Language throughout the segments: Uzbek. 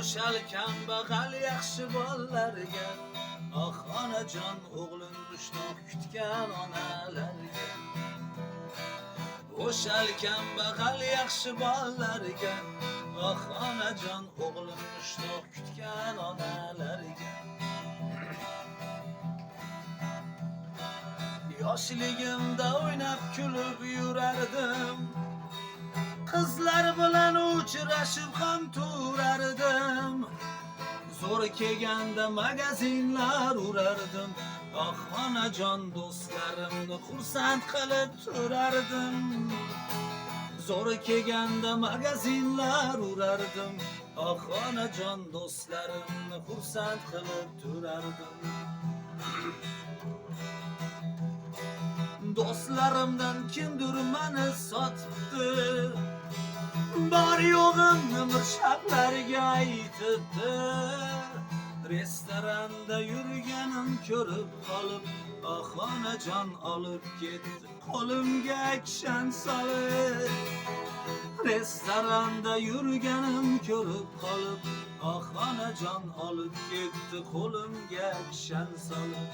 Bo'shal kambag'al yaxshi bolalarga, ah onajon o'g'lim mushtoq kutgan onalarga. Bo'shal kambag'al yaxshi bolalarga, ah onajon o'g'lim mushtoq kutgan onalarga. Yoshligimda o'ynab kulib yurardim, qizlar bilan uchrashib ham turardim. Zo'r kelganda magazinlar urardim, ah onajon do'stlarimni xursand qilib turardim. Zo'r kelganda magazinlar urardim, ah onajon do'stlarimni xursand qilib turardim. Do'stlarimdan kimdir meni sotibdi, bor yo'g'imni mirshablarga aytibdi. Restoranda yurganim ko'rib qolib, ah onajon olib ketdi qo'limga kishan solib. Restoranda yurganim ko'rib qolib, ah onajon olib ketdi qo'limga kishan solib.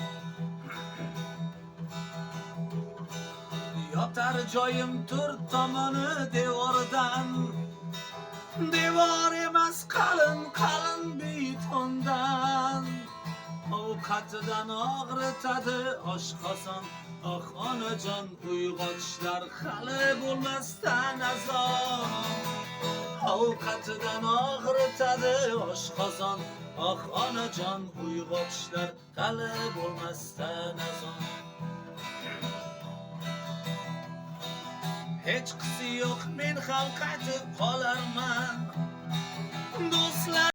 Yotar joyim to'rt tomoni devordan, devor emas qalin betondan. Ovqatidan og'ritadi oshqozon, ah onajon uyg'otishlar hali bo'lmasdan azon. Ovqatidan og'ritadi oshqozon, ah onajon uyg'otishlar hali bo'lmasdan azon. Hech qisi yo'q, men ham qaytib qolarman. Do'stlar